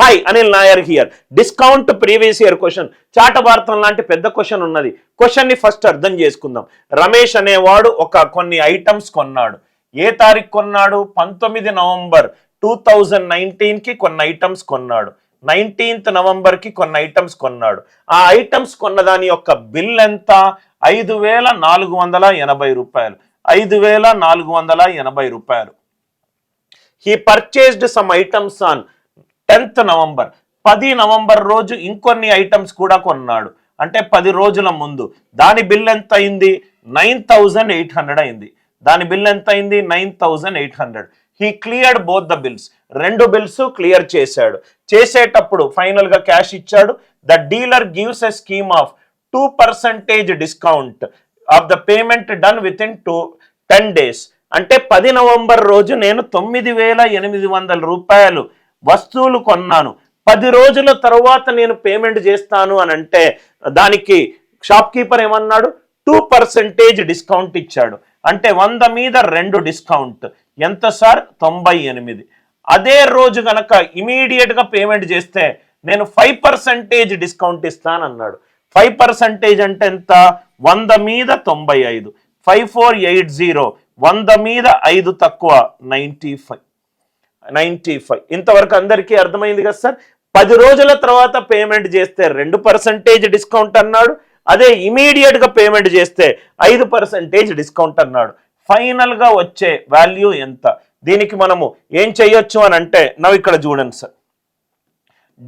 Hi Anil Nair here. Discount previous year question, చాటభారతం లాంటి పెద్ద క్వశ్చన్ ఉన్నది. క్వశ్చన్ని ఫస్ట్ అర్థం చేసుకుందాం. రమేష్ అనేవాడు కొన్ని ఐటమ్స్ కొన్నాడు. ఏ తారీఖు కొన్నాడు? 19 నవంబర్ 2019కి కొన్ని ఐటమ్స్ కొన్నాడు. 19th నవంబర్కి కొన్ని ఐటమ్స్ కొన్నాడు. ఆ ఐటమ్స్ కొన్నదాని యొక్క బిల్ ఎంత? 5,480 రూపాయలు. 5,480 రూపాయలు. He purchased some items on 10th November. 10 November రోజు ఇంకొన్ని ఐటమ్స్ కూడా కొన్నాడు. అంటే 10 రోజుల ముందు. దాని బిల్ ఎంత అయింది? 9,800 అయింది. దాని బిల్ ఎంత అయింది? 9,800. He cleared both the bills. రెండు బిల్స్ క్లియర్ చేశాడు. చేసేటప్పుడు ఫైనల్ గా క్యాష్ ఇచ్చాడు. The dealer gives a scheme of 2% discount of the payment done with in 10 days. అంటే 10 నవంబర్ రోజు నేను 9,800 రూపాయలు వస్తువులు కొన్నాను. 10 రోజుల తర్వాత నేను పేమెంట్ చేస్తాను అని అంటే దానికి షాప్ కీపర్ ఏమన్నాడు? 2% డిస్కౌంట్ ఇచ్చాడు. అంటే 100 మీద 2 డిస్కౌంట్. ఎంత సార్? 98. అదే రోజు గనక ఇమీడియట్ గా పేమెంట్ చేస్తే నేను 5% డిస్కౌంట్ ఇస్తానన్నాడు. 5% అంటే ఎంత? 100 మీద 95. 5480. 100 మీద 5 తక్కువ 95. ఇంతవరకు అందరికీ అర్థమైంది కదా సార్? 10 రోజుల తర్వాత పేమెంట్ చేస్తే 2% డిస్కౌంట్ అన్నాడు. అదే ఇమీడియట్ గా పేమెంట్ చేస్తే 5% డిస్కౌంట్ అన్నాడు. ఫైనల్ గా వచ్చే వాల్యూ ఎంత? దీనికి మనము ఏం చేయొచ్చు అని అంటే ఇక్కడ చూడండి సార్,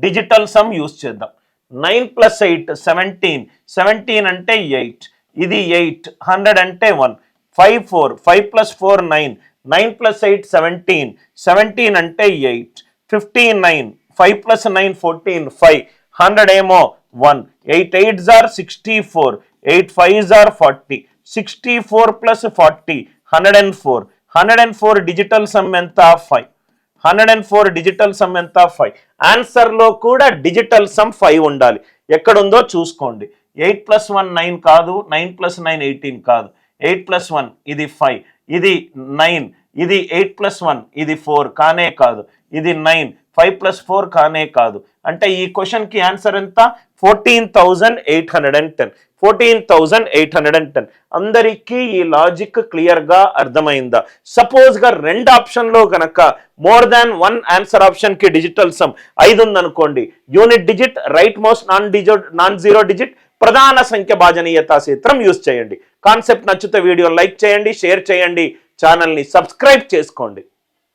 డిజిటల్ సమ్ యూజ్ చేద్దాం. 9 + 8 17. 17 అంటే 8. ఇది 8. 100 అంటే 1. 5 4. 5 + 4 9. 9 + 8 17. 17 అంటే 8. 15 9. 5 + 9 14. 5. 100 ఏమో 1. 8 8s are 64. 8 5s are 40. 64 + 40 104. 104 digital sum ఎంత? 5. 104 డిజిటల్ సమ్ ఎంత? 5. ఆన్సర్ లో కూడా డిజిటల్ సమ్ 5 ఉండాలి. ఎక్కడుందో చూసుకోండి. 8 + 1 9 కాదు. 9 + 9 18 కాదు. 8 + 1 ఇది 5. ఇది 9. ఇది 8 + 1 ఇది 4 కానే కాదు. ఇది 9. 5 + 4 కానే కాదు. అంటే ఈ క్వశ్చన్ కి ఆన్సర్ ఎంత? 14,810. 14,810. అందరికీ ఈ లాజిక్ క్లియర్ గా అర్థమైందా? సపోజ్ గా 2 ఆప్షన్ లో గనక మోర్ దాన్ 1 ఆన్సర్ ఆప్షన్ కి డిజిటల్ సమ్ 5 ఉందనుకోండి, unit digit, right most non zero digit, ప్రధాన సంఖ్య భాజనీయతా సూత్రం యూజ్ చేయండి. కాన్సెప్ట్ నచ్చితే వీడియో లైక్ చేయండి, షేర్ చేయండి, ఛానల్ని సబ్స్క్రైబ్ చేసుకోండి.